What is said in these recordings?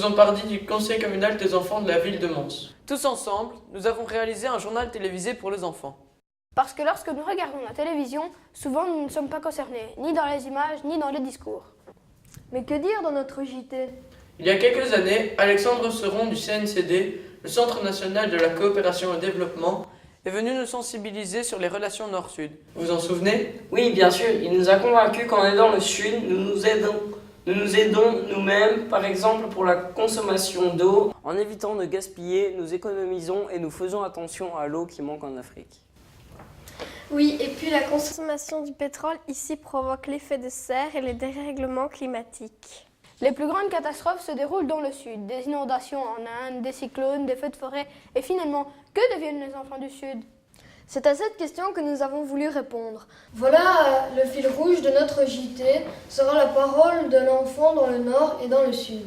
faisons partie du conseil communal des enfants de la ville de Mons. Tous ensemble, nous avons réalisé un journal télévisé pour les enfants. Parce que lorsque nous regardons la télévision, souvent nous ne sommes pas concernés, ni dans les images, ni dans les discours. Mais que dire dans notre JT? Il y a quelques années, Alexandre Seron du CNCD, le Centre national de la coopération et développement, Est venu nous sensibiliser sur les relations Nord-Sud. vous vous en souvenez? Oui, bien sûr, il nous a convaincus qu'en aidant le Sud, nous nous aidons nous-mêmes, par exemple pour la consommation d'eau. En évitant de gaspiller, nous économisons et nous faisons attention à l'eau qui manque en Afrique. Oui, et puis la consommation du pétrole ici provoque l'effet de serre et les dérèglements climatiques. Les plus grandes catastrophes se déroulent dans le sud, des inondations en Inde, des cyclones, des feux de forêt, et finalement, que deviennent les enfants du sud? C'est à cette question que nous avons voulu répondre. Voilà, le fil rouge de notre JT sera la parole de l'enfant dans le nord et dans le sud.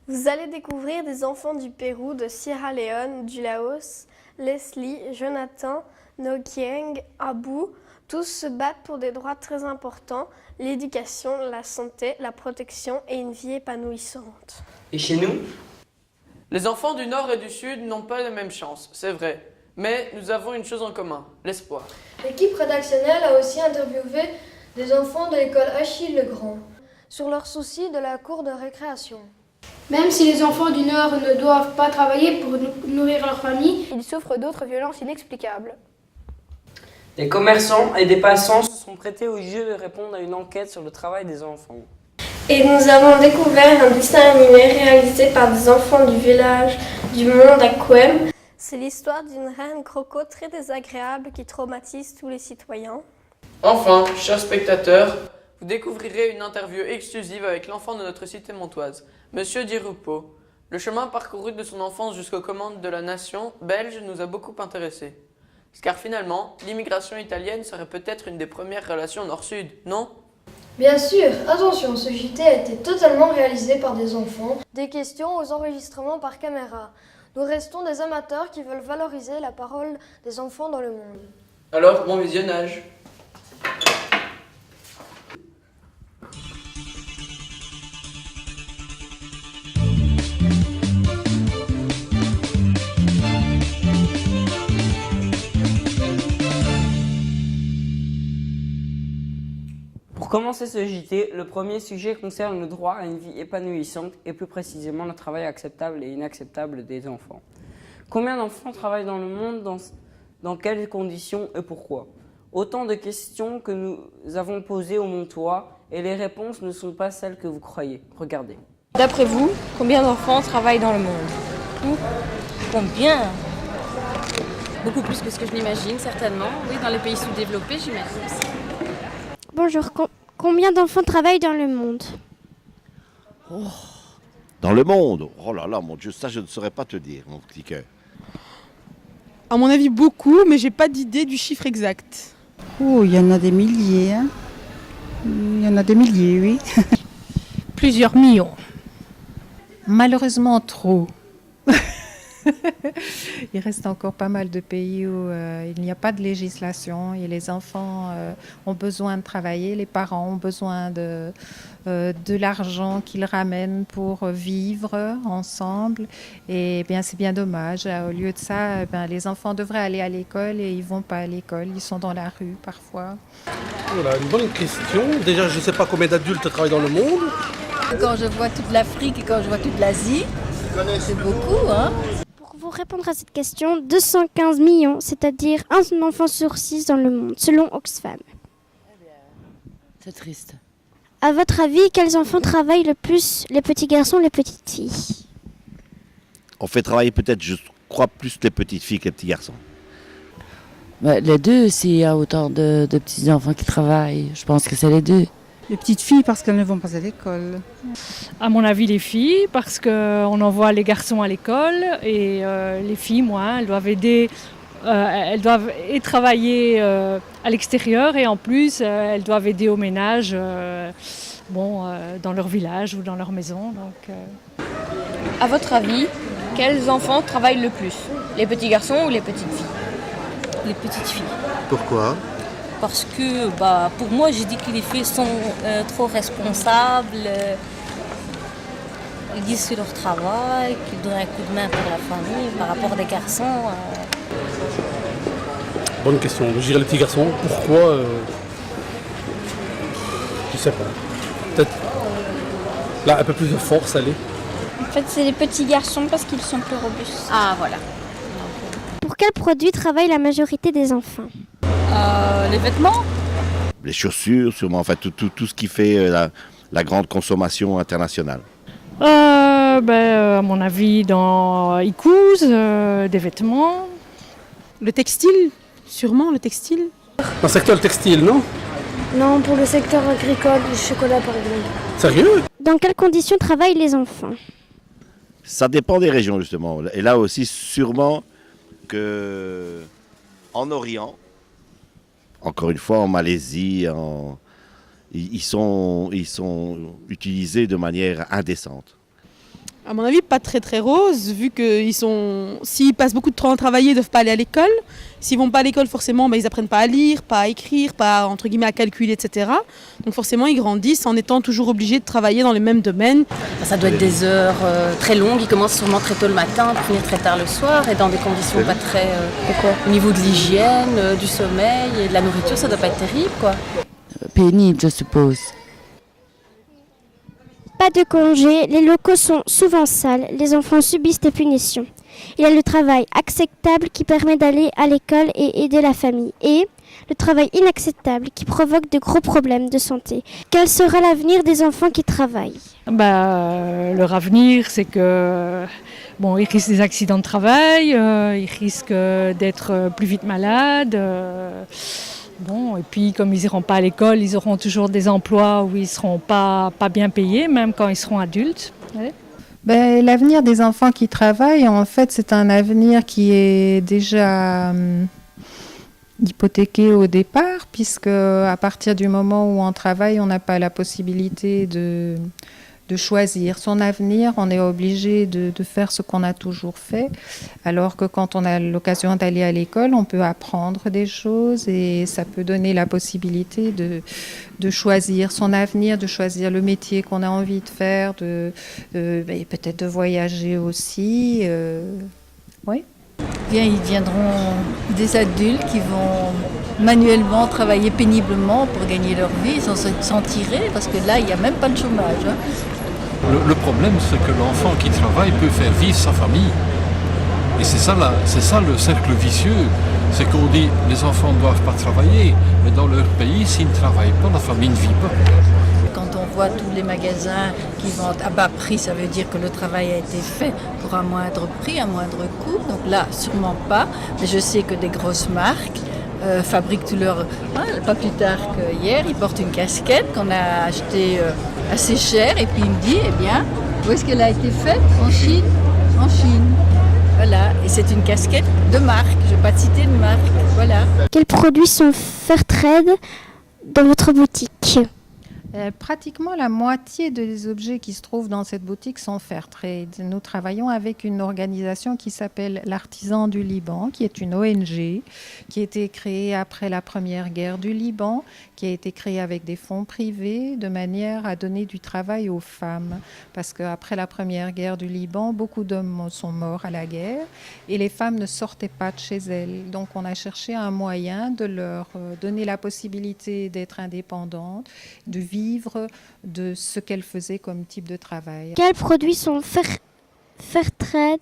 Vous allez découvrir des enfants du Pérou, de Sierra Leone, du Laos, Leslie, Jonathan, Nokieng, Abou. Tous se battent pour des droits très importants, l'éducation, la santé, la protection et une vie épanouissante. Et chez nous? Les enfants du Nord et du Sud n'ont pas les mêmes chances, c'est vrai. Mais nous avons une chose en commun, l'espoir. L'équipe rédactionnelle a aussi interviewé des enfants de l'école Achille Legrand sur leurs soucis de la cour de récréation. Même si les enfants du Nord ne doivent pas travailler pour nourrir leur famille, ils souffrent d'autres violences inexplicables. Des commerçants et des passants se sont prêtés au jeu de répondre à une enquête sur le travail des enfants. Et nous avons découvert un dessin animé réalisé par des enfants du village du monde à Quem. C'est l'histoire d'une reine croco très désagréable qui traumatise tous les citoyens. Enfin, chers spectateurs, Vous découvrirez une interview exclusive avec l'enfant de notre cité montoise, Monsieur Di Rupo. Le chemin parcouru de son enfance jusqu'aux commandes de la nation belge nous a beaucoup intéressés. Car finalement, l'immigration italienne serait peut-être une des premières relations Nord-Sud, non? Bien sûr, attention, ce JT a été totalement réalisé par des enfants. Des questions aux enregistrements par caméra. Nous restons des amateurs qui veulent valoriser la parole des enfants dans le monde. alors bon visionnage. Pour commencer ce JT, le premier sujet concerne le droit à une vie épanouissante et plus précisément le travail acceptable et inacceptable des enfants. Combien d'enfants travaillent dans le monde, dans quelles conditions et pourquoi? Autant de questions que nous avons posées au Montois et les réponses ne sont pas celles que vous croyez. Regardez. D'après vous, combien d'enfants travaillent dans le monde? Combien? Beaucoup plus que ce que je n'imagine, certainement. Oui, dans les pays sous-développés, j'imagine aussi. Bonjour, combien d'enfants travaillent dans le monde? Dans le monde? Oh là là, mon Dieu, ça je ne saurais pas te dire, mon petit cœur. À mon avis, beaucoup, mais j'ai pas d'idée du chiffre exact. Oh, il y en a des milliers, hein. Il y en a des milliers, oui. Plusieurs millions. Malheureusement, trop. Il reste encore pas mal de pays où il n'y a pas de législation et les enfants ont besoin de travailler, les parents ont besoin de l'argent qu'ils ramènent pour vivre ensemble. Et bien, c'est bien dommage. Au lieu de ça, les enfants devraient aller à l'école et ils ne vont pas à l'école. Ils sont dans la rue parfois. Voilà, une bonne question. Déjà, je ne sais pas combien d'adultes travaillent dans le monde. Quand je vois toute l'Afrique et quand je vois toute l'Asie, c'est beaucoup, hein? Pour répondre à cette question, 215 millions, c'est-à-dire un enfant sur 6 dans le monde, selon Oxfam. C'est triste. À votre avis, quels enfants travaillent le plus, les petits garçons ou les petites filles? On fait travailler peut-être, je crois, plus les petites filles que les petits garçons. Les deux, s'il y a autant de petits enfants qui travaillent, je pense que c'est les deux. Les petites filles parce qu'elles ne vont pas à l'école. À mon avis, les filles, parce qu'on envoie les garçons à l'école et les filles, moins, elles doivent aider, elles doivent travailler à l'extérieur et en plus, elles doivent aider au ménage dans leur village ou dans leur maison. Donc, À votre avis, quels enfants travaillent le plus? Les petits garçons ou les petites filles? Les petites filles. Pourquoi? Parce que, pour moi, j'ai dit que les filles sont trop responsables. Ils disent sur leur travail, qu'ils donnent un coup de main pour la famille. Par rapport à des garçons... Bonne question. Je dirais les petits garçons. Pourquoi je sais pas. Peut-être là un peu plus de force, allez. En fait, c'est les petits garçons parce qu'ils sont plus robustes. Ah, voilà. Pour quel produit travaille la majorité des enfants? Les vêtements. Les chaussures, sûrement, enfin tout ce qui fait la grande consommation internationale. À mon avis, ils cousent des vêtements. Le textile, sûrement le textile. Dans le secteur textile, non? Non, pour le secteur agricole, le chocolat par exemple. Sérieux? Dans quelles conditions travaillent les enfants? Ça dépend des régions, justement. Et là aussi, sûrement que en Orient, encore une fois en Malaisie, ils sont utilisés de manière indécente. À mon avis, pas très très rose, vu qu'ils s'ils passent beaucoup de temps à travailler, ils ne doivent pas aller à l'école. S'ils vont pas à l'école, forcément, ils apprennent pas à lire, pas à écrire, pas entre guillemets à calculer, etc. Donc forcément, ils grandissent en étant toujours obligés de travailler dans les mêmes domaines. Ça doit être des heures très longues. Ils commencent sûrement très tôt le matin pour finir très tard le soir et dans des conditions pas très... au niveau de l'hygiène, du sommeil et de la nourriture, ça doit pas être terrible, quoi. Pénible, je suppose. Pas de congé, les locaux sont souvent sales, les enfants subissent des punitions. Il y a le travail acceptable qui permet d'aller à l'école et aider la famille. Et le travail inacceptable qui provoque de gros problèmes de santé. Quel sera l'avenir des enfants qui travaillent? Leur avenir, c'est que ils risquent des accidents de travail, ils risquent d'être plus vite malades. Et puis comme ils n'iront pas à l'école, ils auront toujours des emplois où ils ne seront pas bien payés, même quand ils seront adultes. Ouais. L'avenir des enfants qui travaillent, en fait, c'est un avenir qui est déjà hypothéqué au départ, puisque à partir du moment où on travaille, on n'a pas la possibilité de choisir son avenir. On est obligé de faire ce qu'on a toujours fait, alors que quand on a l'occasion d'aller à l'école, on peut apprendre des choses et ça peut donner la possibilité de choisir son avenir, de choisir le métier qu'on a envie de faire, et peut-être de voyager aussi. Oui. Bien, ils deviendront des adultes qui vont manuellement travailler péniblement pour gagner leur vie, s'en tirer, parce que là, il n'y a même pas de chômage. Hein. Le problème, c'est que l'enfant qui travaille peut faire vivre sa famille. Et c'est ça le cercle vicieux. C'est qu'on dit les enfants ne doivent pas travailler, mais dans leur pays, s'ils ne travaillent pas, la famille ne vit pas. Quand on voit tous les magasins qui vendent à bas prix, ça veut dire que le travail a été fait pour un moindre prix, un moindre coût. Donc là, sûrement pas. Mais je sais que des grosses marques fabriquent tout leur... pas plus tard qu'hier, ils portent une casquette qu'on a achetée assez cher. Et puis il me dit, où est-ce qu'elle a été faite? En Chine. En Chine. Voilà. Et c'est une casquette de marque. Je ne vais pas te citer de marque. Voilà. Quels produits sont Fairtrade dans votre boutique? Pratiquement la moitié des objets qui se trouvent dans cette boutique sont Fairtrade. Nous travaillons avec une organisation qui s'appelle l'Artisan du Liban, qui est une ONG, qui a été créée après la première guerre du Liban, qui a été créée avec des fonds privés de manière à donner du travail aux femmes. Parce qu'après la première guerre du Liban, beaucoup d'hommes sont morts à la guerre et les femmes ne sortaient pas de chez elles. Donc on a cherché un moyen de leur donner la possibilité d'être indépendantes, de vivre de ce qu'elles faisaient comme type de travail. Quels produits sont Fairtrade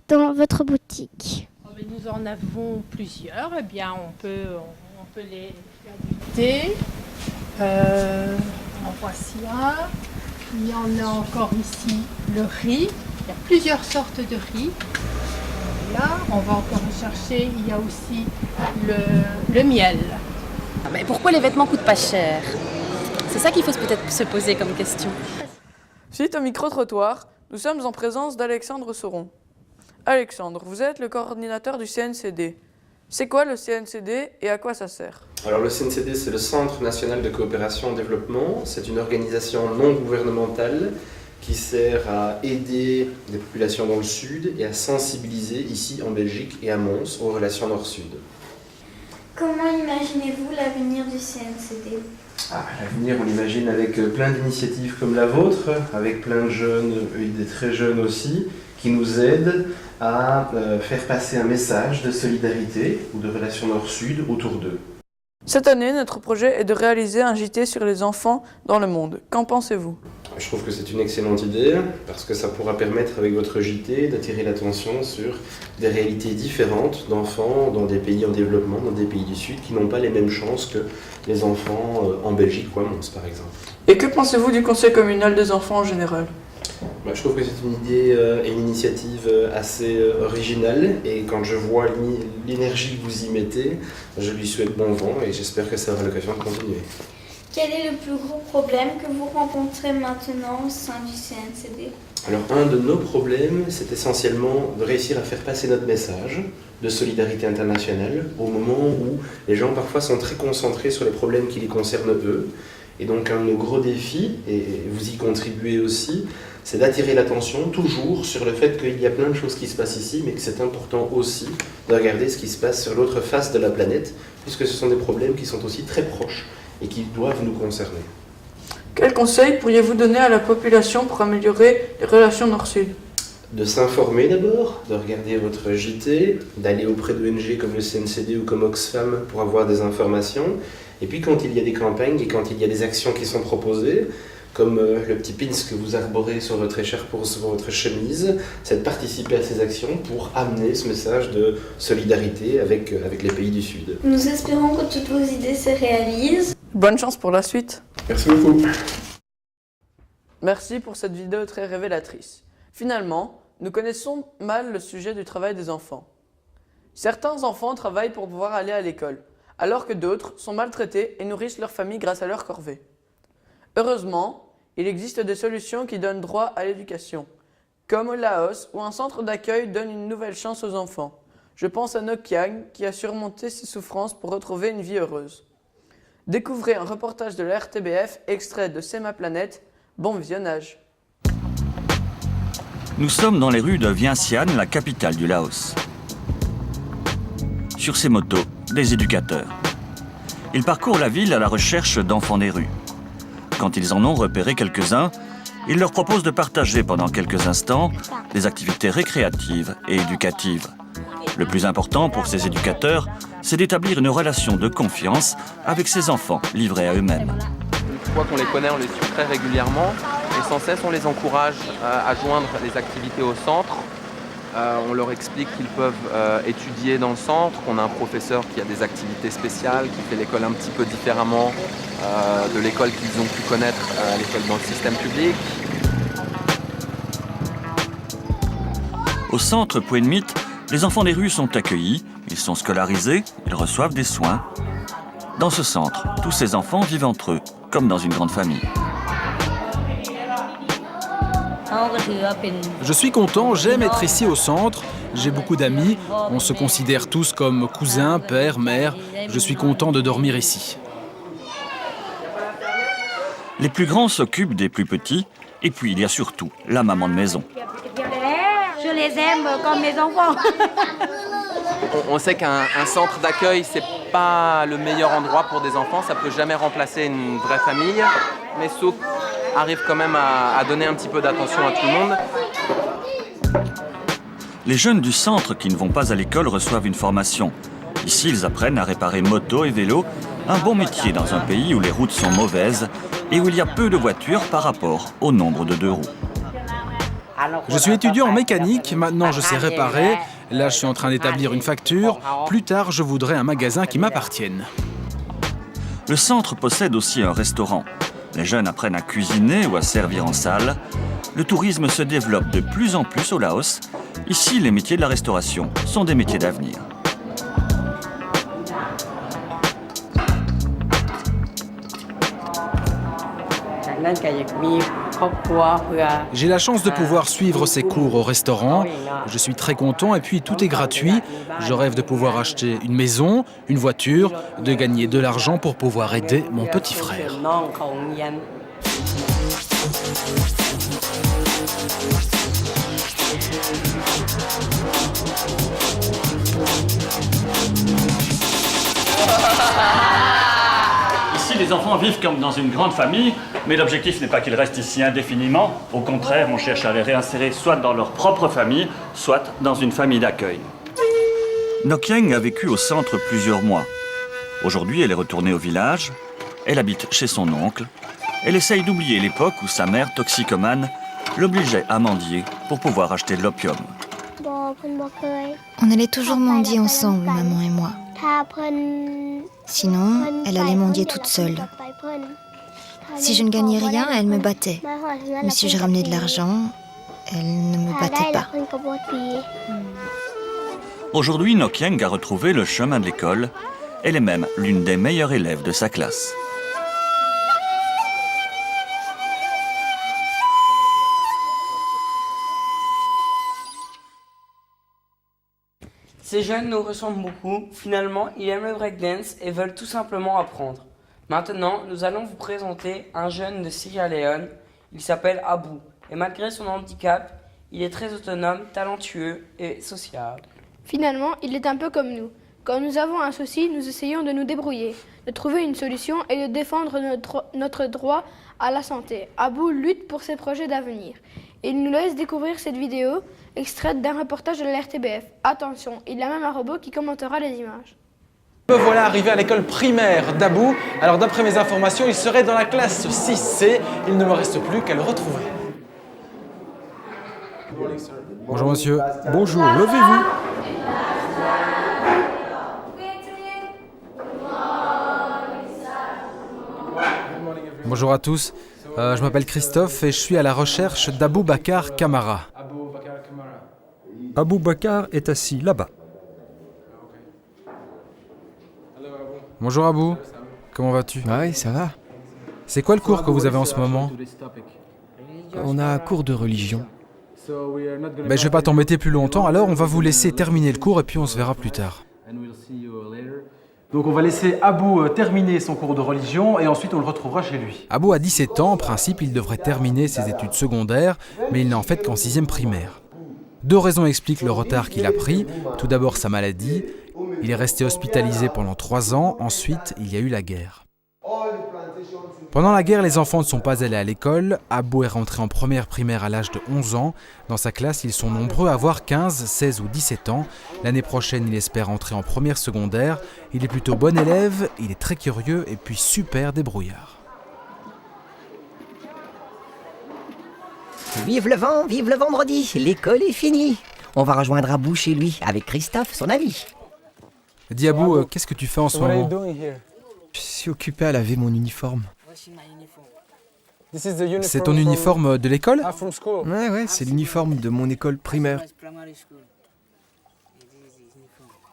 dans votre boutique? Nous en avons plusieurs. On peut les goûter. En voici un. Il y en a encore ici le riz. Il y a plusieurs sortes de riz. Là, on va encore chercher. Il y a aussi le miel. Mais pourquoi les vêtements coûtent pas cher? C'est ça qu'il faut peut-être se poser comme question. Suite au micro-trottoir, nous sommes en présence d'Alexandre Sauron. Alexandre, vous êtes le coordinateur du CNCD. C'est quoi le CNCD et à quoi ça sert? Alors le CNCD, c'est le Centre national de coopération et développement. C'est une organisation non gouvernementale qui sert à aider les populations dans le Sud et à sensibiliser ici en Belgique et à Mons aux relations Nord-Sud. Comment imaginez-vous l'avenir du CNCD? L'avenir, on l'imagine avec plein d'initiatives comme la vôtre, avec plein de jeunes, et des très jeunes aussi, qui nous aident à faire passer un message de solidarité ou de relation nord-sud autour d'eux. Cette année, notre projet est de réaliser un JT sur les enfants dans le monde. Qu'en pensez-vous? Je trouve que c'est une excellente idée, parce que ça pourra permettre avec votre JT d'attirer l'attention sur des réalités différentes d'enfants dans des pays en développement, dans des pays du Sud, qui n'ont pas les mêmes chances que les enfants en Belgique ou à Mons, par exemple. Et que pensez-vous du Conseil communal des enfants en général? Je trouve que c'est une idée et une initiative assez originale, et quand je vois l'énergie que vous y mettez, je lui souhaite bon vent et j'espère que ça aura l'occasion de continuer. Quel est le plus gros problème que vous rencontrez maintenant au sein du CNCD? Alors, un de nos problèmes, c'est essentiellement de réussir à faire passer notre message de solidarité internationale au moment où les gens parfois sont très concentrés sur les problèmes qui les concernent eux. Et donc, un de nos gros défis, et vous y contribuez aussi, c'est d'attirer l'attention toujours sur le fait qu'il y a plein de choses qui se passent ici, mais que c'est important aussi de regarder ce qui se passe sur l'autre face de la planète, puisque ce sont des problèmes qui sont aussi très proches et qui doivent nous concerner. Quels conseils pourriez-vous donner à la population pour améliorer les relations Nord-Sud? De s'informer d'abord, de regarder votre JT, d'aller auprès d'ONG comme le CNCD ou comme Oxfam pour avoir des informations. Et puis quand il y a des campagnes et quand il y a des actions qui sont proposées, comme le petit pins que vous arborez sur votre écharpe ou sur votre chemise, c'est de participer à ces actions pour amener ce message de solidarité avec les pays du Sud. Nous espérons que toutes vos idées se réalisent. Bonne chance pour la suite. Merci beaucoup. Merci pour cette vidéo très révélatrice. Finalement, nous connaissons mal le sujet du travail des enfants. Certains enfants travaillent pour pouvoir aller à l'école, alors que d'autres sont maltraités et nourrissent leur famille grâce à leur corvée. Heureusement, il existe des solutions qui donnent droit à l'éducation, comme au Laos où un centre d'accueil donne une nouvelle chance aux enfants. Je pense à Nokyang qui a surmonté ses souffrances pour retrouver une vie heureuse. Découvrez un reportage de la RTBF extrait de C'est ma planète. Bon visionnage. Nous sommes dans les rues de Vientiane, la capitale du Laos. Sur ces motos, des éducateurs. Ils parcourent la ville à la recherche d'enfants des rues. Quand ils en ont repéré quelques-uns, ils leur proposent de partager pendant quelques instants des activités récréatives et éducatives. Le plus important pour ces éducateurs, c'est d'établir une relation de confiance avec ces enfants livrés à eux-mêmes. Une fois qu'on les connaît, on les suit très régulièrement et sans cesse on les encourage à joindre les activités au centre. On leur explique qu'ils peuvent étudier dans le centre, qu'on a un professeur qui a des activités spéciales, qui fait l'école un petit peu différemment de l'école qu'ils ont pu connaître à l'école dans le système public. Au centre Puenmit, les enfants des rues sont accueillis, ils sont scolarisés, ils reçoivent des soins. Dans ce centre, tous ces enfants vivent entre eux, comme dans une grande famille. Je suis content, j'aime être ici au centre, j'ai beaucoup d'amis, on se considère tous comme cousins, père, mère, je suis content de dormir ici. Les plus grands s'occupent des plus petits, et puis il y a surtout la maman de maison. Je les aime comme mes enfants. On sait qu'un centre d'accueil, c'est pas le meilleur endroit pour des enfants, ça peut jamais remplacer une vraie famille, mais Souk arrive quand même à donner un petit peu d'attention à tout le monde. Les jeunes du centre qui ne vont pas à l'école reçoivent une formation. Ici, ils apprennent à réparer moto et vélo, un bon métier dans un pays où les routes sont mauvaises et où il y a peu de voitures par rapport au nombre de 2 roues. Je suis étudiant en mécanique, maintenant je sais réparer, là je suis en train d'établir une facture, plus tard je voudrais un magasin qui m'appartienne. Le centre possède aussi un restaurant. Les jeunes apprennent à cuisiner ou à servir en salle. Le tourisme se développe de plus en plus au Laos. Ici, les métiers de la restauration sont des métiers d'avenir. J'ai la chance de pouvoir suivre ces cours au restaurant. Je suis très content et puis tout est gratuit. Je rêve de pouvoir acheter une maison, une voiture, de gagner de l'argent pour pouvoir aider mon petit frère. Les enfants vivent comme dans une grande famille, mais l'objectif n'est pas qu'ils restent ici indéfiniment. Au contraire, on cherche à les réinsérer soit dans leur propre famille, soit dans une famille d'accueil. Nokyeng a vécu au centre plusieurs mois. Aujourd'hui, elle est retournée au village, elle habite chez son oncle. Elle essaye d'oublier l'époque où sa mère, toxicomane, l'obligeait à mendier pour pouvoir acheter de l'opium. On allait toujours mendier ensemble, maman et moi. Sinon, elle allait mendier toute seule. Si je ne gagnais rien, elle me battait. Mais si je ramenais de l'argent, elle ne me battait pas. Aujourd'hui, Nokyeng a retrouvé le chemin de l'école. Elle est même l'une des meilleures élèves de sa classe. Ces jeunes nous ressemblent beaucoup. Finalement, ils aiment le breakdance et veulent tout simplement apprendre. Maintenant, nous allons vous présenter un jeune de Sierra Leone. Il s'appelle Abou. Et malgré son handicap, il est très autonome, talentueux et sociable. Finalement, il est un peu comme nous. Quand nous avons un souci, nous essayons de nous débrouiller, de trouver une solution et de défendre notre droit à la santé. Abou lutte pour ses projets d'avenir. Il nous laisse découvrir cette vidéo, extraite d'un reportage de la RTBF. Attention, il y a même un robot qui commentera les images. Me voilà arrivé à l'école primaire d'Abou. Alors d'après mes informations, il serait dans la classe 6C. Il ne me reste plus qu'à le retrouver. Bonjour monsieur. Bonjour, levez-vous. Bonjour à tous. Je m'appelle Christophe et je suis à la recherche d'Abou Bakar Kamara. Abou Bakar est assis là-bas. Bonjour Abou. Comment vas-tu? Oui, ça va. C'est quoi le cours que vous avez en ce moment? On a un cours de religion. Ben, je vais pas t'embêter plus longtemps, alors on va vous laisser terminer le cours et puis on se verra plus tard. Donc on va laisser Abou terminer son cours de religion et ensuite on le retrouvera chez lui. Abou a 17 ans, en principe il devrait terminer ses études secondaires, mais il n'a en fait qu'en 6e primaire. 2 raisons expliquent le retard qu'il a pris. Tout d'abord sa maladie, il est resté hospitalisé pendant 3 ans, ensuite il y a eu la guerre. Pendant la guerre, les enfants ne sont pas allés à l'école. Abou est rentré en première primaire à l'âge de 11 ans. Dans sa classe, ils sont nombreux à avoir 15, 16 ou 17 ans. L'année prochaine, il espère entrer en première secondaire. Il est plutôt bon élève, il est très curieux et puis super débrouillard. Vive le vent, vive le vendredi, l'école est finie. On va rejoindre Abou chez lui avec Christophe, son ami. Dis Abou, qu'est-ce que tu fais en ce moment? Je suis occupé à laver mon uniforme. C'est ton uniforme de l'école? Ouais, c'est l'uniforme de mon école primaire.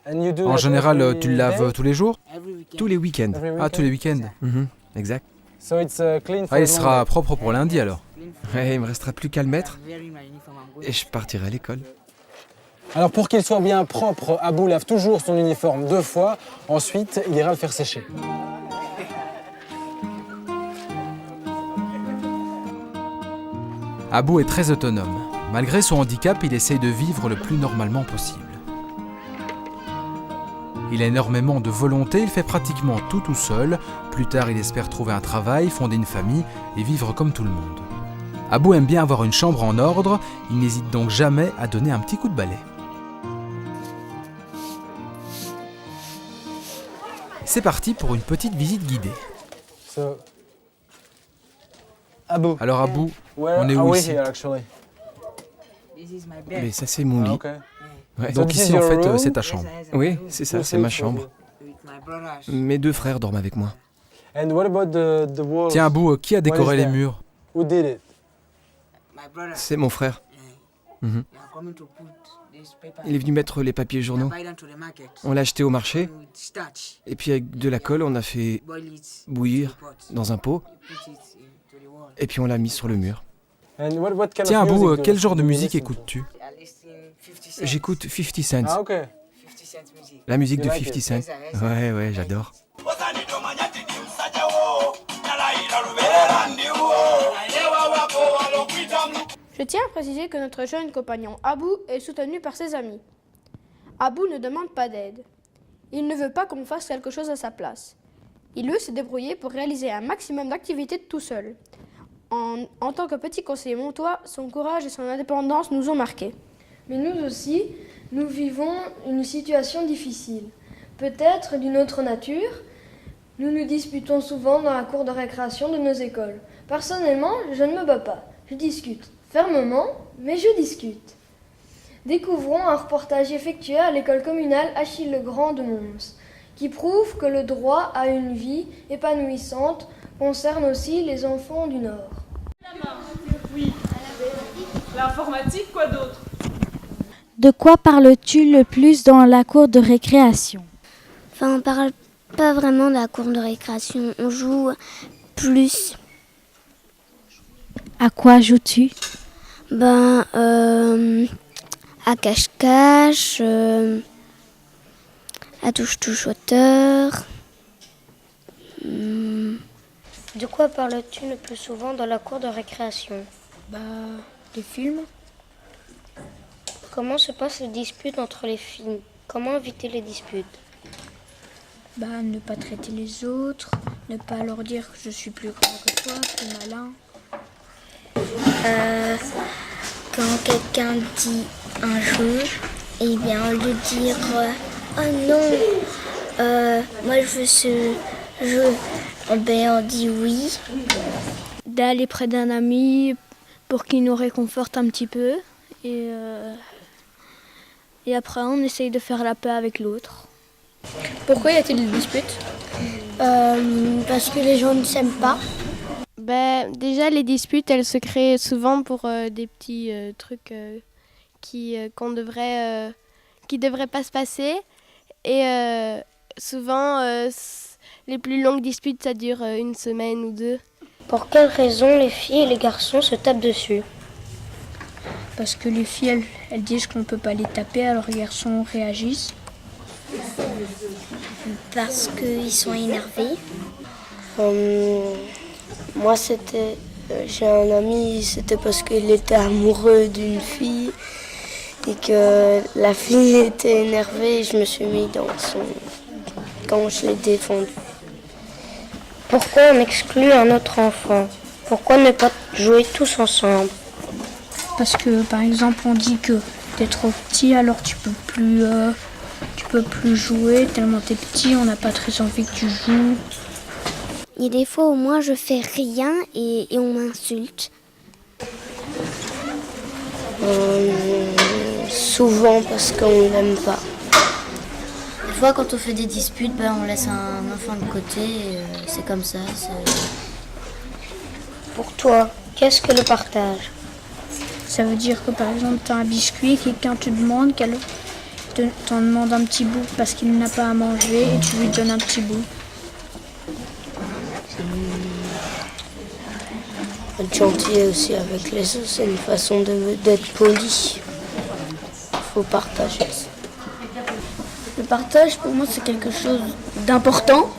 En général, tu le laves tous les jours? Tous les week-ends. Ah, tous les week-ends. Exact. Ah, il sera propre pour lundi alors. Ouais, il me restera plus qu'à le mettre. Et je partirai à l'école. Alors pour qu'il soit bien propre, Abou lave toujours son uniforme 2 fois. Ensuite, il ira le faire sécher. Abou est très autonome. Malgré son handicap, il essaye de vivre le plus normalement possible. Il a énormément de volonté, il fait pratiquement tout seul. Plus tard, il espère trouver un travail, fonder une famille et vivre comme tout le monde. Abou aime bien avoir une chambre en ordre, il n'hésite donc jamais à donner un petit coup de balai. C'est parti pour une petite visite guidée. Alors Abou, on est où ici? Mais ça c'est mon lit. Ouais. Donc ici en fait c'est ta chambre. Oui, c'est ça, c'est ma chambre. Mes 2 frères dorment avec moi. Tiens Abou, qui a décoré les murs? C'est mon frère. Il est venu mettre les papiers journaux. On l'a acheté au marché. Et puis avec de la colle, on a fait bouillir dans un pot. Et puis on l'a mis sur le mur. Tiens Abou, quel genre de musique écoutes-tu? J'écoute 50 Cent. La musique de 50 Cent. Ouais, j'adore. Je tiens à préciser que notre jeune compagnon Abou est soutenu par ses amis. Abou ne demande pas d'aide. Il ne veut pas qu'on fasse quelque chose à sa place. Il veut se débrouiller pour réaliser un maximum d'activités tout seul. En tant que petit conseiller montois, son courage et son indépendance nous ont marqués. Mais nous aussi, nous vivons une situation difficile. Peut-être d'une autre nature. Nous nous disputons souvent dans la cour de récréation de nos écoles. Personnellement, je ne me bats pas. Je discute. Fermement, mais je discute. Découvrons un reportage effectué à l'école communale Achille Legrand de Mons, qui prouve que le droit à une vie épanouissante concerne aussi les enfants du Nord. Oui. L'informatique, quoi d'autre? De quoi parles-tu le plus dans la cour de récréation? Enfin, on parle pas vraiment de la cour de récréation, on joue plus. À quoi joues-tu? À cache-cache, à touche-touche-auteur. De quoi parles-tu le plus souvent dans la cour de récréation? Des films. Comment se passent les disputes entre les filles? Comment éviter les disputes? Ne pas traiter les autres, ne pas leur dire que je suis plus grand que toi, plus malin. Quand quelqu'un dit un jeu, eh bien au lieu de dire oh non, moi je veux ce jeu, on dit oui. D'aller près d'un ami pour qu'il nous réconforte un petit peu et après on essaye de faire la paix avec l'autre. Pourquoi y a-t-il des disputes? Parce que les gens ne s'aiment pas. Déjà les disputes elles se créent souvent pour des petits trucs qui devraient pas se passer et souvent les plus longues disputes ça dure une semaine ou deux. Pour quelles raisons les filles et les garçons se tapent dessus? Parce que les filles elles disent qu'on ne peut pas les taper alors les garçons réagissent. Parce qu'ils sont énervés. Moi, j'ai un ami, c'était parce qu'il était amoureux d'une fille et que la fille était énervée et je me suis mis dans son quand je l'ai défendu. Pourquoi on exclut un autre enfant? Pourquoi ne pas jouer tous ensemble? Parce que, par exemple, on dit que t'es trop petit, alors tu peux plus jouer, tellement t'es petit, on n'a pas très envie que tu joues. Il y a des fois où moi je fais rien et on m'insulte. Souvent parce qu'on ne l'aime pas. Des fois quand on fait des disputes, on laisse un enfant de côté, c'est comme ça. Pour toi, qu'est-ce que le partage? Ça veut dire que par exemple tu as un biscuit, quelqu'un te demande t'en demande un petit bout parce qu'il n'a pas à manger et tu lui donnes un petit bout. Être gentil aussi avec les autres, c'est une façon d'être poli. Il faut partager. Le partage pour moi c'est quelque chose d'important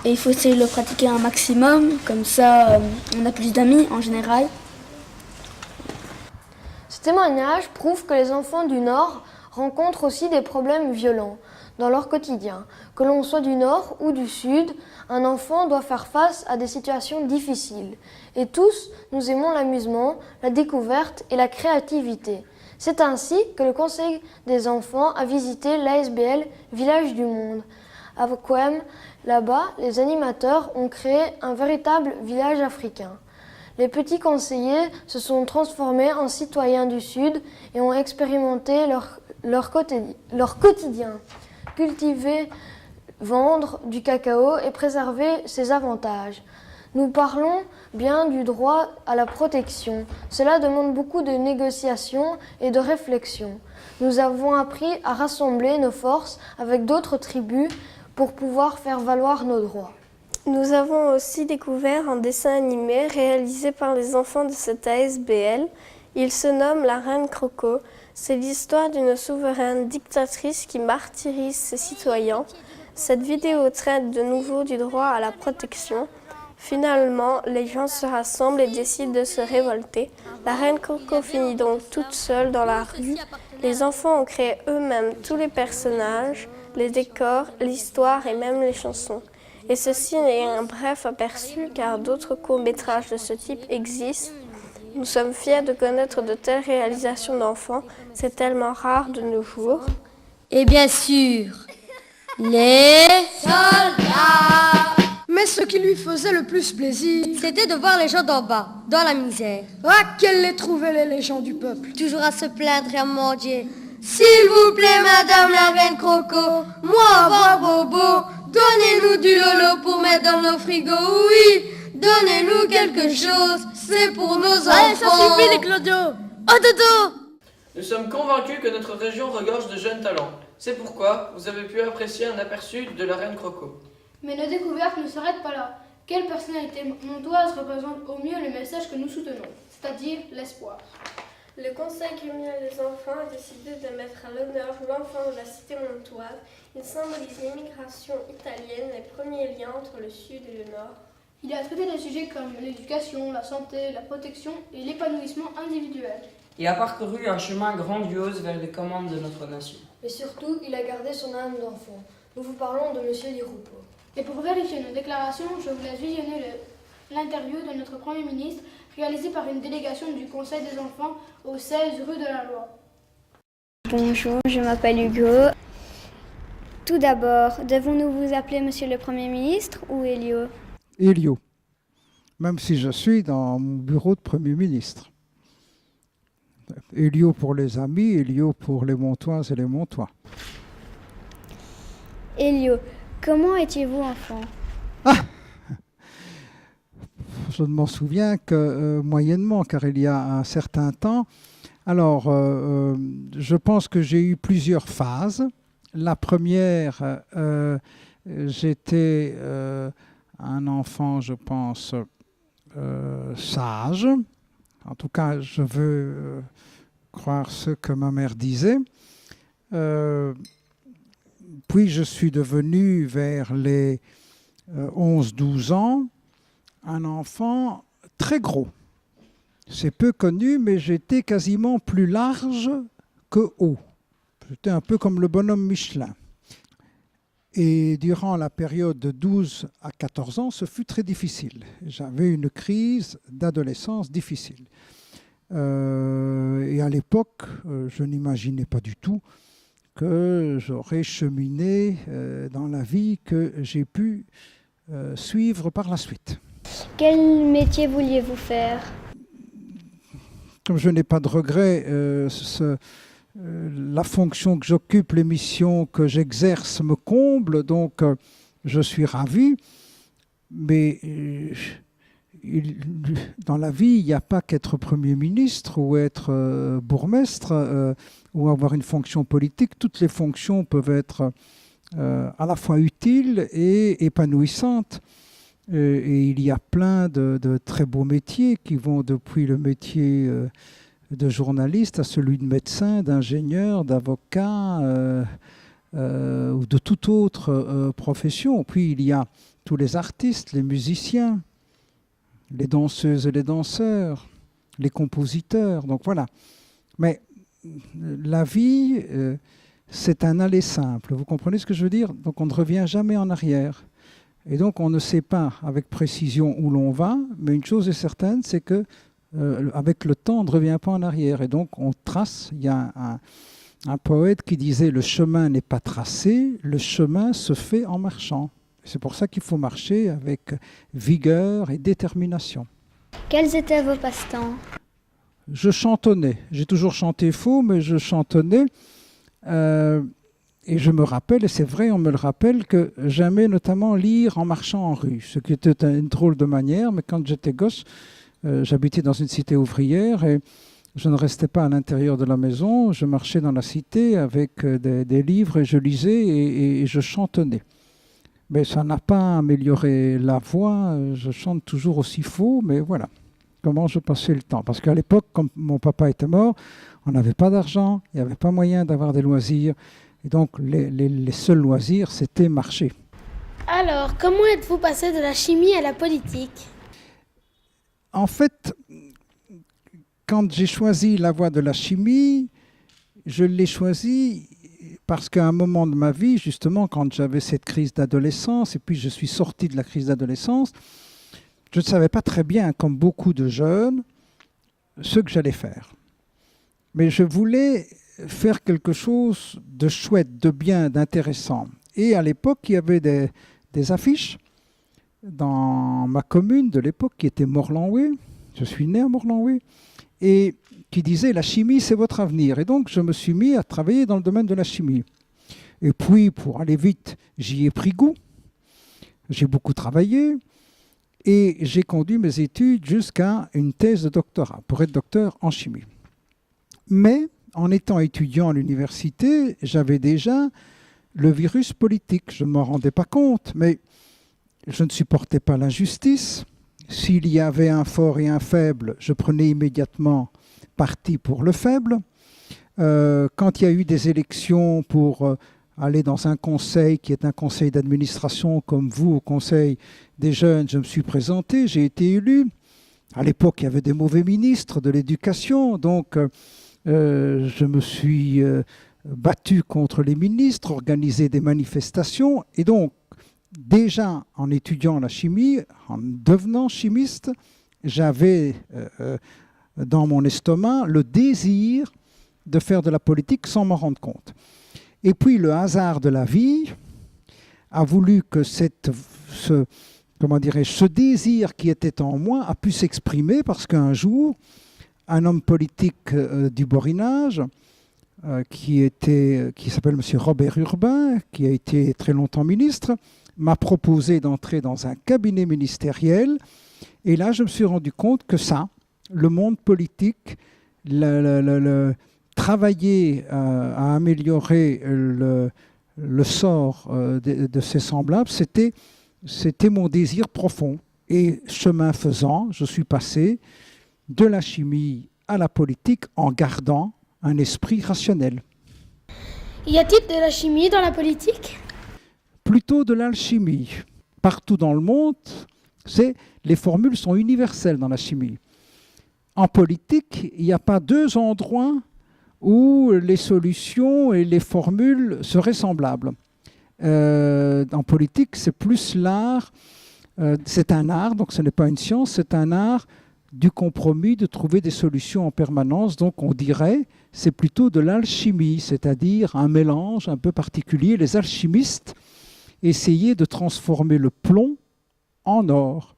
et il faut essayer de le pratiquer un maximum, comme ça on a plus d'amis en général. Ce témoignage prouve que les enfants du Nord rencontrent aussi des problèmes violents dans leur quotidien. Que l'on soit du Nord ou du Sud, un enfant doit faire face à des situations difficiles. Et tous, nous aimons l'amusement, la découverte et la créativité. C'est ainsi que le Conseil des enfants a visité l'ASBL Village du Monde. À Wem, là-bas, les animateurs ont créé un véritable village africain. Les petits conseillers se sont transformés en citoyens du Sud et ont expérimenté leur quotidien. Cultiver, vendre du cacao et préserver ses avantages. Nous parlons bien du droit à la protection. Cela demande beaucoup de négociations et de réflexion. Nous avons appris à rassembler nos forces avec d'autres tribus pour pouvoir faire valoir nos droits. Nous avons aussi découvert un dessin animé réalisé par les enfants de cette ASBL. Il se nomme La Reine Croco. C'est l'histoire d'une souveraine dictatrice qui martyrise ses citoyens. Cette vidéo traite de nouveau du droit à la protection. Finalement, les gens se rassemblent et décident de se révolter. La Reine Croco finit donc toute seule dans la rue. Les enfants ont créé eux-mêmes tous les personnages, les décors, l'histoire et même les chansons. Et ceci est un bref aperçu car d'autres courts-métrages de ce type existent. Nous sommes fiers de connaître de telles réalisations d'enfants, c'est tellement rare de nos jours. Et bien sûr, les soldats. Mais ce qui lui faisait le plus plaisir, C'était de voir les gens d'en bas, dans la misère. ah, qu'elle les trouvait les gens du peuple. Toujours à se plaindre et à mendier. S'il vous plaît, madame la reine Croco, moi avoir bobo, donnez-nous du lolo pour mettre dans nos frigos, oui, donnez-nous quelque chose, c'est pour nos enfants. Allez, ça suffit les clodos. Oh dodo. Nous sommes convaincus que notre région regorge de jeunes talents. C'est pourquoi vous avez pu apprécier un aperçu de la reine Croco. Mais nos découvertes ne s'arrêtent pas là. Quelle personnalité montoise représente au mieux le message que nous soutenons, c'est-à-dire l'espoir? Le Conseil criminel des enfants a décidé de mettre à l'honneur l'enfant de la cité montoise. Il symbolise l'immigration italienne, les premiers liens entre le sud et le nord. Il a traité des sujets comme l'éducation, la santé, la protection et l'épanouissement individuel. Il a parcouru un chemin grandiose vers les commandes de notre nation. Et surtout, il a gardé son âme d'enfant. Nous vous parlons de M. Di Rupo. Et pour vérifier nos déclarations, je vous laisse visionner l'interview de notre Premier ministre réalisée par une délégation du Conseil des enfants au 16 rue de la Loi. Bonjour, je m'appelle Hugo. Tout d'abord, devons-nous vous appeler Monsieur le Premier ministre ou Elio? Elio, même si je suis dans mon bureau de Premier ministre. Elio pour les amis, Elio pour les Montoises et les Montois. Elio, comment étiez-vous enfant? Je ne m'en souviens que moyennement, car il y a un certain temps. Alors, je pense que j'ai eu plusieurs phases. La première, j'étais un enfant, je pense, sage. En tout cas, je veux croire ce que ma mère disait. Puis je suis devenu, vers les 11-12 ans, un enfant très gros. C'est peu connu, mais j'étais quasiment plus large que haut. J'étais un peu comme le bonhomme Michelin. Et durant la période de 12 à 14 ans, ce fut très difficile. J'avais une crise d'adolescence difficile. Et à l'époque, je n'imaginais pas du tout que j'aurais cheminé dans la vie que j'ai pu suivre par la suite. Quel métier vouliez-vous faire? Comme je n'ai pas de regrets, la fonction que j'occupe, les missions que j'exerce me comblent, donc je suis ravi. Mais dans la vie, il n'y a pas qu'être Premier ministre ou être bourgmestre ou avoir une fonction politique. Toutes les fonctions peuvent être à la fois utiles et épanouissantes. Et il y a plein de très beaux métiers qui vont depuis le métier de journaliste à celui de médecin, d'ingénieur, d'avocat ou de toute autre profession. Puis il y a tous les artistes, les musiciens, les danseuses et les danseurs, les compositeurs. Donc voilà. Mais la vie, c'est un aller simple. Vous comprenez ce que je veux dire? Donc on ne revient jamais en arrière. Et donc on ne sait pas avec précision où l'on va, mais une chose est certaine, c'est que avec le temps, on ne revient pas en arrière. Et donc on trace. Il y a un poète qui disait « Le chemin n'est pas tracé, le chemin se fait en marchant ». C'est pour ça qu'il faut marcher avec vigueur et détermination. Quels étaient vos passe-temps? Je chantonnais. J'ai toujours chanté faux, mais je chantonnais. Et je me rappelle, et c'est vrai, on me le rappelle, que j'aimais notamment lire en marchant en rue, ce qui était une drôle de manière, mais quand j'étais gosse, j'habitais dans une cité ouvrière et je ne restais pas à l'intérieur de la maison, je marchais dans la cité avec des livres et je lisais et je chantonnais. Mais ça n'a pas amélioré la voix, je chante toujours aussi faux, mais voilà comment je passais le temps. Parce qu'à l'époque, quand mon papa était mort, on n'avait pas d'argent, il n'y avait pas moyen d'avoir des loisirs. Et donc, les seuls loisirs, c'était marcher. Alors, comment êtes-vous passé de la chimie à la politique? En fait, quand j'ai choisi la voie de la chimie, je l'ai choisie parce qu'à un moment de ma vie, justement, quand j'avais cette crise d'adolescence, et puis je suis sorti de la crise d'adolescence, je ne savais pas très bien, comme beaucoup de jeunes, ce que j'allais faire. Mais je voulais faire quelque chose de chouette, de bien, d'intéressant. Et à l'époque, il y avait des affiches dans ma commune de l'époque, qui était Morlanoué. Je suis né à Morlanoué. Et qui disait « La chimie, c'est votre avenir ». Et donc, je me suis mis à travailler dans le domaine de la chimie. Et puis, pour aller vite, j'y ai pris goût. J'ai beaucoup travaillé. Et j'ai conduit mes études jusqu'à une thèse de doctorat, pour être docteur en chimie. Mais, en étant étudiant à l'université, j'avais déjà le virus politique. Je ne m'en rendais pas compte, mais je ne supportais pas l'injustice. S'il y avait un fort et un faible, je prenais immédiatement parti pour le faible. Quand il y a eu des élections pour aller dans un conseil qui est un conseil d'administration comme vous, au conseil des jeunes, je me suis présenté, j'ai été élu. À l'époque, il y avait des mauvais ministres de l'éducation, donc je me suis battu contre les ministres, organisé des manifestations, et donc déjà en étudiant la chimie, en devenant chimiste, j'avais dans mon estomac le désir de faire de la politique sans m'en rendre compte. Et puis le hasard de la vie a voulu que ce désir qui était en moi a pu s'exprimer parce qu'un jour, un homme politique du Borinage, qui s'appelle M. Robert Urbain, qui a été très longtemps ministre, m'a proposé d'entrer dans un cabinet ministériel. Et là, je me suis rendu compte que ça, le monde politique, travailler à améliorer le sort de ses semblables, c'était mon désir profond. Et chemin faisant, je suis passé de la chimie à la politique en gardant un esprit rationnel. Y a-t-il de la chimie dans la politique ? Plutôt de l'alchimie. Partout dans le monde, les formules sont universelles dans la chimie. En politique, il n'y a pas deux endroits où les solutions et les formules seraient semblables. En politique, c'est plus l'art, c'est un art, donc ce n'est pas une science, c'est un art du compromis, de trouver des solutions en permanence. Donc on dirait c'est plutôt de l'alchimie, c'est-à-dire un mélange un peu particulier. Les alchimistes essayaient de transformer le plomb en or.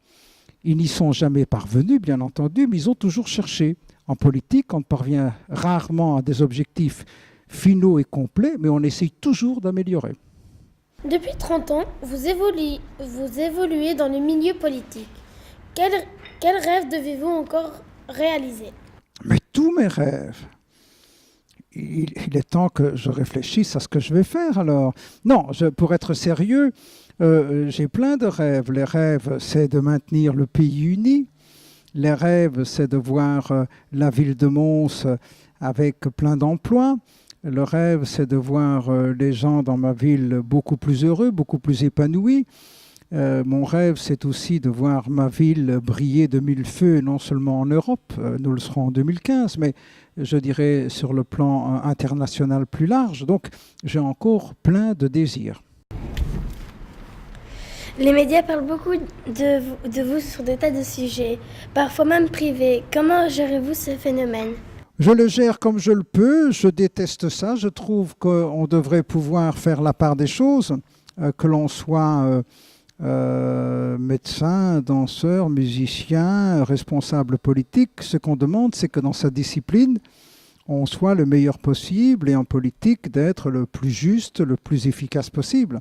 Ils n'y sont jamais parvenus, bien entendu, mais ils ont toujours cherché. En politique, on parvient rarement à des objectifs finaux et complets, mais on essaye toujours d'améliorer. Depuis 30 ans, vous évoluez dans le milieu politique. Quel rêve devez-vous encore réaliser ? Mais tous mes rêves. Il est temps que je réfléchisse à ce que je vais faire alors. Non, pour être sérieux, j'ai plein de rêves. Les rêves, c'est de maintenir le pays uni. Les rêves, c'est de voir la ville de Mons avec plein d'emplois. Le rêve, c'est de voir les gens dans ma ville beaucoup plus heureux, beaucoup plus épanouis. Mon rêve, c'est aussi de voir ma ville briller de mille feux, non seulement en Europe, nous le serons en 2015, mais je dirais sur le plan international plus large. Donc, j'ai encore plein de désirs. Les médias parlent beaucoup de vous sur des tas de sujets, parfois même privés. Comment gérez-vous ce phénomène ? Je le gère comme je le peux, je déteste ça. Je trouve qu'on devrait pouvoir faire la part des choses, que l'on soit médecin, danseur, musicien, responsable politique. Ce qu'on demande, c'est que dans sa discipline, on soit le meilleur possible et en politique d'être le plus juste, le plus efficace possible.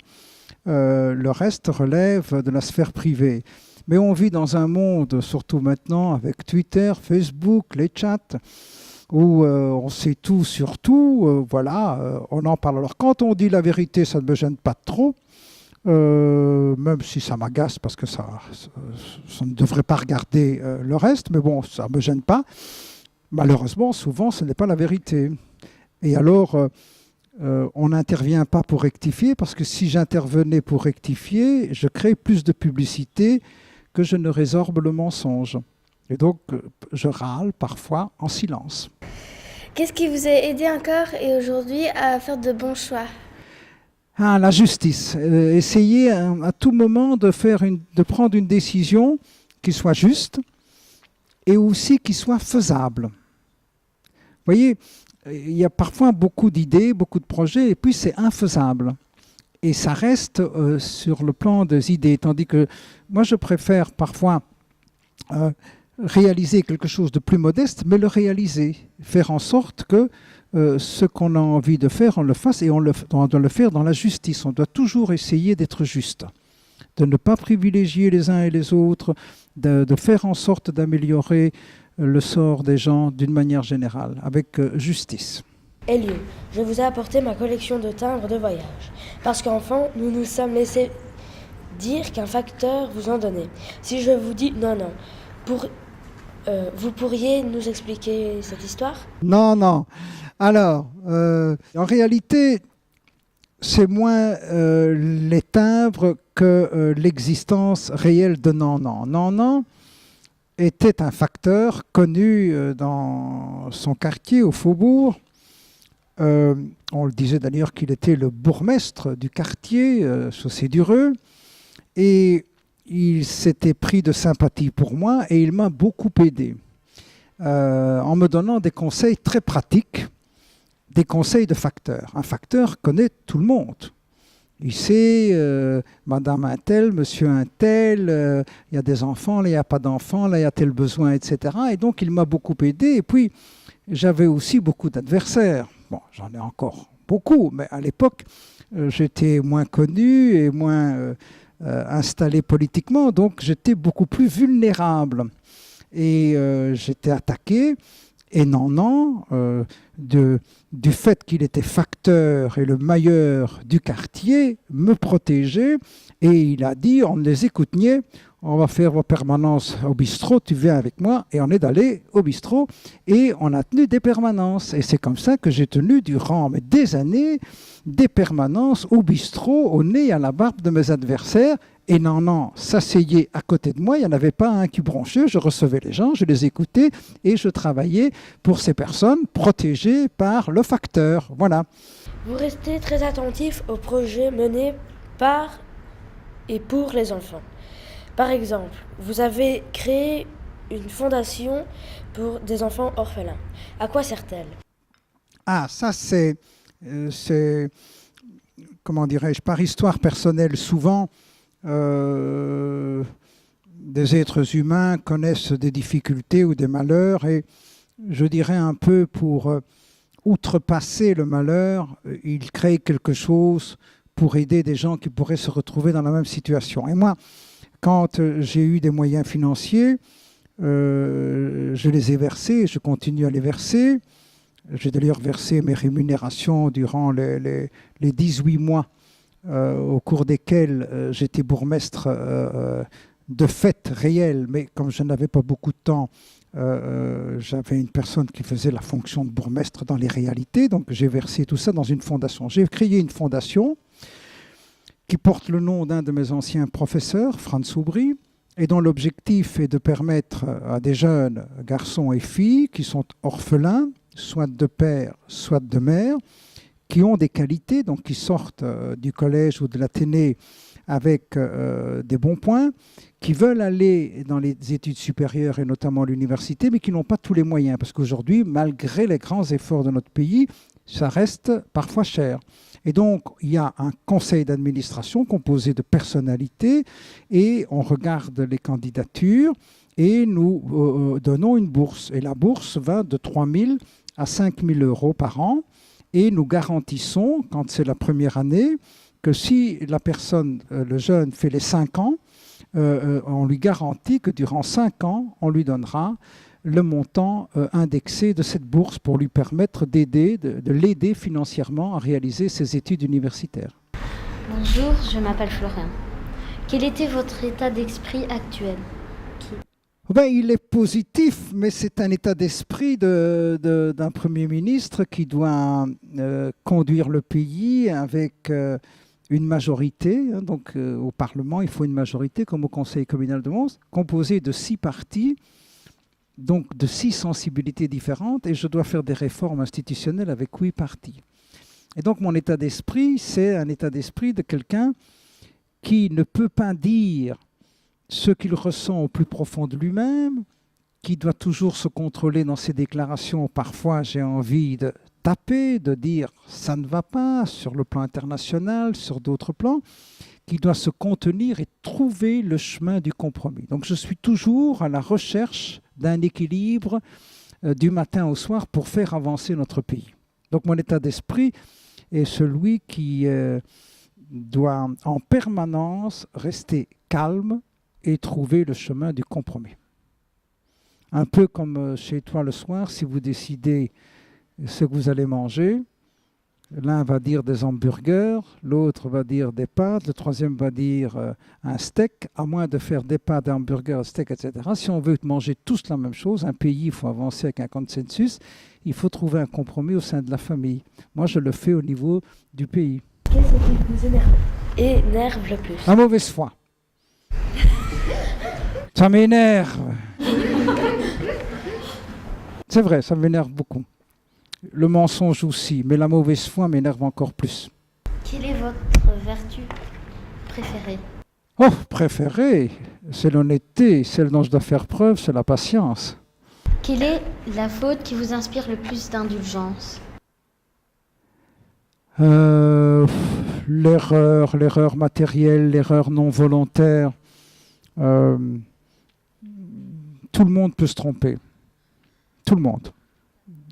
Le reste relève de la sphère privée. Mais on vit dans un monde, surtout maintenant, avec Twitter, Facebook, les chats, où on sait tout sur tout. On en parle. Alors quand on dit la vérité, ça ne me gêne pas trop, même si ça m'agace parce que ça ne devrait pas regarder le reste, mais bon, ça ne me gêne pas. Malheureusement, souvent, ce n'est pas la vérité. Et alors, on n'intervient pas pour rectifier, parce que si j'intervenais pour rectifier, je crée plus de publicité que je ne résorbe le mensonge. Et donc, je râle parfois en silence. Qu'est-ce qui vous a aidé encore et aujourd'hui à faire de bons choix? Ah, la justice. Essayer à tout moment de prendre une décision qui soit juste et aussi qui soit faisable. Vous voyez, il y a parfois beaucoup d'idées, beaucoup de projets, et puis c'est infaisable. Et ça reste sur le plan des idées. Tandis que moi, je préfère parfois réaliser quelque chose de plus modeste, mais le réaliser. Faire en sorte que ce qu'on a envie de faire, on le fasse, et on doit le faire dans la justice. On doit toujours essayer d'être juste, de ne pas privilégier les uns et les autres, de faire en sorte d'améliorer le sort des gens d'une manière générale, avec justice. Elio, je vous ai apporté ma collection de timbres de voyage. Parce qu'enfant, nous nous sommes laissés dire qu'un facteur vous en donnait. Si je vous dis non, vous pourriez nous expliquer cette histoire? Non. Alors, en réalité, c'est moins les timbres que l'existence réelle de Non. Non était un facteur connu dans son quartier, au faubourg. On le disait d'ailleurs qu'il était le bourgmestre du quartier, Chaussée-d'Ureux, et il s'était pris de sympathie pour moi et il m'a beaucoup aidé en me donnant des conseils très pratiques, des conseils de facteur. Un facteur connaît tout le monde. Il sait, madame un tel, monsieur un tel, il y a des enfants, là il n'y a pas d'enfants, là il y a tel besoin, etc. Et donc il m'a beaucoup aidé. Et puis j'avais aussi beaucoup d'adversaires. Bon, j'en ai encore beaucoup, mais à l'époque, j'étais moins connu et moins installé politiquement, donc j'étais beaucoup plus vulnérable. Et j'étais attaqué, et du fait qu'il était facteur et le meilleur du quartier, me protégeait, et il a dit, on les écoute nier, on va faire vos permanences au bistrot, tu viens avec moi. Et on est allé au bistrot et on a tenu des permanences. Et c'est comme ça que j'ai tenu durant des années des permanences au bistrot, au nez, à la barbe de mes adversaires. Et s'asseyait à côté de moi, il n'y en avait pas un qui bronchait, je recevais les gens, je les écoutais et je travaillais pour ces personnes protégées par le facteur. Voilà. Vous restez très attentif aux projets menés par et pour les enfants. Par exemple, vous avez créé une fondation pour des enfants orphelins. À quoi sert-elle? Ah, ça c'est comment dirais-je, par histoire personnelle, souvent, des êtres humains connaissent des difficultés ou des malheurs, et je dirais un peu pour outrepasser le malheur, ils créent quelque chose pour aider des gens qui pourraient se retrouver dans la même situation. Et moi, quand j'ai eu des moyens financiers, je les ai versés, je continue à les verser. J'ai d'ailleurs versé mes rémunérations durant les 18 mois au cours desquels j'étais bourgmestre de fait réel, mais comme je n'avais pas beaucoup de temps, j'avais une personne qui faisait la fonction de bourgmestre dans les réalités, donc j'ai versé tout ça dans une fondation. J'ai créé une fondation qui porte le nom d'un de mes anciens professeurs, Franz Aubry, et dont l'objectif est de permettre à des jeunes garçons et filles qui sont orphelins, soit de père, soit de mère, qui ont des qualités, donc qui sortent du collège ou de l'Athénée avec des bons points, qui veulent aller dans les études supérieures et notamment l'université, mais qui n'ont pas tous les moyens, parce qu'aujourd'hui, malgré les grands efforts de notre pays, ça reste parfois cher. Et donc, il y a un conseil d'administration composé de personnalités et on regarde les candidatures et nous donnons une bourse. Et la bourse va de 3 000 à 5 000 euros par an et nous garantissons, quand c'est la première année, que si la personne, le jeune, fait les 5 ans, on lui garantit que durant 5 ans, on lui donnera le montant indexé de cette bourse pour lui permettre de l'aider financièrement à réaliser ses études universitaires. Bonjour, je m'appelle Florian. Quel était votre état d'esprit actuel? Il est positif, mais c'est un état d'esprit d'un Premier ministre qui doit conduire le pays avec une majorité. Donc, au Parlement, il faut une majorité, comme au Conseil communal de Mons, composée de 6 partis donc de 6 sensibilités différentes et je dois faire des réformes institutionnelles avec 8 partis. Et donc mon état d'esprit, c'est un état d'esprit de quelqu'un qui ne peut pas dire ce qu'il ressent au plus profond de lui-même, qui doit toujours se contrôler dans ses déclarations. Parfois, j'ai envie de taper, de dire « ça ne va pas » sur le plan international, sur d'autres plans, qui doit se contenir et trouver le chemin du compromis. Donc je suis toujours à la recherche d'un équilibre du matin au soir pour faire avancer notre pays. Donc mon état d'esprit est celui qui doit en permanence rester calme et trouver le chemin du compromis. Un peu comme chez toi le soir, si vous décidez ce que vous allez manger, l'un va dire des hamburgers, l'autre va dire des pâtes, le troisième va dire un steak, à moins de faire des pâtes, des hamburgers, un steak, etc. Si on veut manger tous la même chose, un pays, il faut avancer avec un consensus, il faut trouver un compromis au sein de la famille. Moi, je le fais au niveau du pays. Qu'est-ce qui vous énerve le plus? La mauvaise foi. Ça m'énerve. C'est vrai, ça m'énerve beaucoup. Le mensonge aussi, mais la mauvaise foi m'énerve encore plus. Quelle est votre vertu préférée? Oh, préférée, c'est l'honnêteté, celle dont je dois faire preuve, c'est la patience. Quelle est la faute qui vous inspire le plus d'indulgence? L'erreur matérielle, l'erreur non volontaire. Tout le monde peut se tromper. Tout le monde.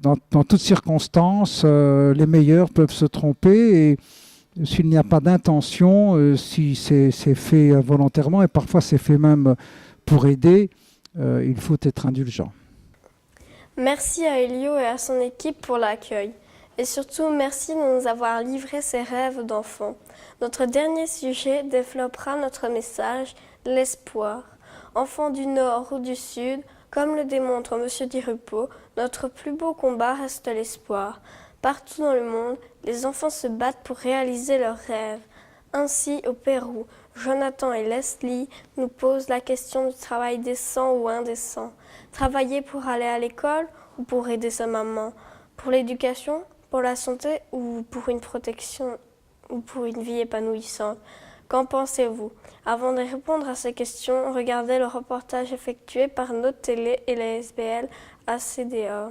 Dans toutes circonstances, les meilleurs peuvent se tromper et s'il n'y a pas d'intention, si c'est fait volontairement et parfois c'est fait même pour aider, il faut être indulgent. Merci à Elio et à son équipe pour l'accueil. Et surtout, merci de nous avoir livré ces rêves d'enfants. Notre dernier sujet développera notre message, l'espoir. Enfants du Nord ou du Sud, comme le démontre M. Di Rupo, notre plus beau combat reste l'espoir. Partout dans le monde, les enfants se battent pour réaliser leurs rêves. Ainsi, au Pérou, Jonathan et Leslie nous posent la question du travail décent ou indécent. Travailler pour aller à l'école ou pour aider sa maman? Pour l'éducation, pour la santé ou pour une protection ou pour une vie épanouissante? Qu'en pensez-vous? Avant de répondre à ces questions, regardez le reportage effectué par Notre Télé et la SBL ACDA.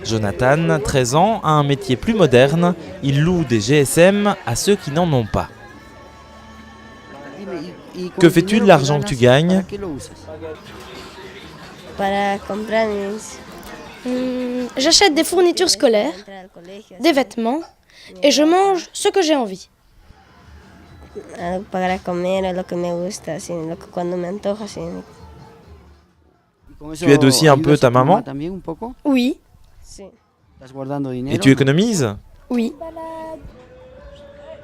Jonathan, 13 ans, a un métier plus moderne. Il loue des GSM à ceux qui n'en ont pas. Que fais-tu de l'argent que tu gagnes? J'achète des fournitures scolaires, des vêtements et je mange ce que j'ai envie. Tu aides aussi un peu ta maman? Oui. Et tu économises? Oui.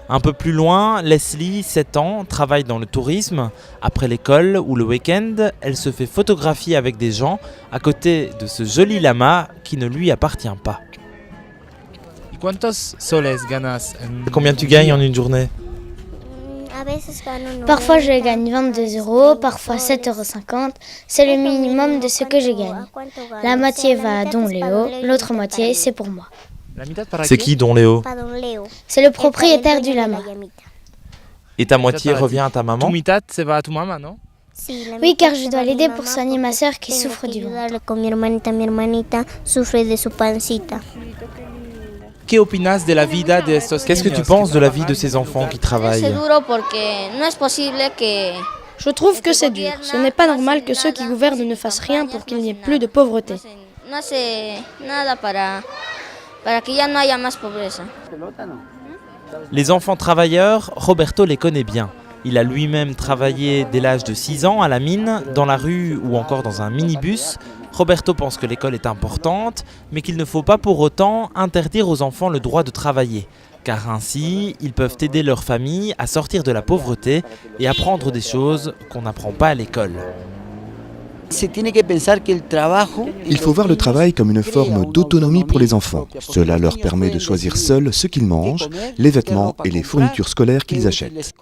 Un peu plus loin, Leslie, 7 ans, travaille dans le tourisme. Après l'école ou le week-end, elle se fait photographier avec des gens à côté de ce joli lama qui ne lui appartient pas. Combien tu gagnes en une journée? Parfois je gagne 22 €, parfois 7,50 €. C'est le minimum de ce que je gagne. La moitié va à Don Léo, l'autre moitié c'est pour moi. C'est qui Don Léo? C'est le propriétaire du lama. Et ta moitié revient à ta maman? Oui, car je dois l'aider pour soigner ma sœur qui souffre du ventre. Qu'est-ce que tu penses de la vie de ces enfants qui travaillent? Je trouve que c'est dur. Ce n'est pas normal que ceux qui gouvernent ne fassent rien pour qu'il n'y ait plus de pauvreté. Les enfants travailleurs, Roberto les connaît bien. Il a lui-même travaillé dès l'âge de 6 ans à la mine, dans la rue ou encore dans un minibus. Roberto pense que l'école est importante, mais qu'il ne faut pas pour autant interdire aux enfants le droit de travailler, car ainsi, ils peuvent aider leur famille à sortir de la pauvreté et apprendre des choses qu'on n'apprend pas à l'école. Il faut voir le travail comme une forme d'autonomie pour les enfants. Cela leur permet de choisir seuls ce qu'ils mangent, les vêtements et les fournitures scolaires qu'ils achètent.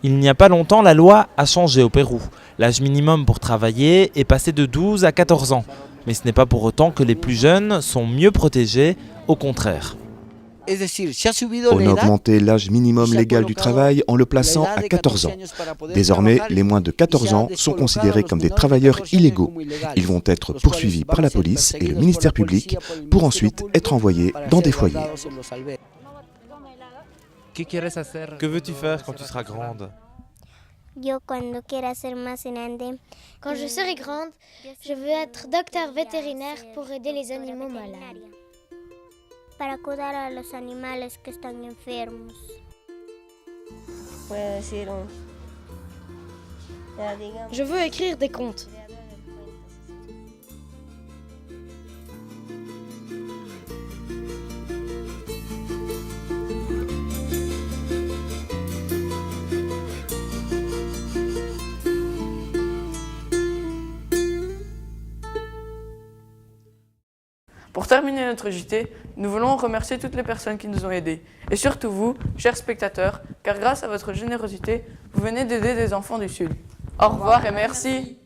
Il n'y a pas longtemps, la loi a changé au Pérou. L'âge minimum pour travailler est passé de 12 à 14 ans. Mais ce n'est pas pour autant que les plus jeunes sont mieux protégés, au contraire. On a augmenté l'âge minimum légal du travail en le plaçant à 14 ans. Désormais, les moins de 14 ans sont considérés comme des travailleurs illégaux. Ils vont être poursuivis par la police et le ministère public pour ensuite être envoyés dans des foyers. Que veux-tu faire quand tu seras grande? Quand je serai grande, je veux être docteur vétérinaire pour aider les animaux malades. Para cuidar a los animales que están enfermos. Je veux écrire des contes. Pour terminer notre JT, nous voulons remercier toutes les personnes qui nous ont aidés. Et surtout vous, chers spectateurs, car grâce à votre générosité, vous venez d'aider des enfants du Sud. Au revoir et merci.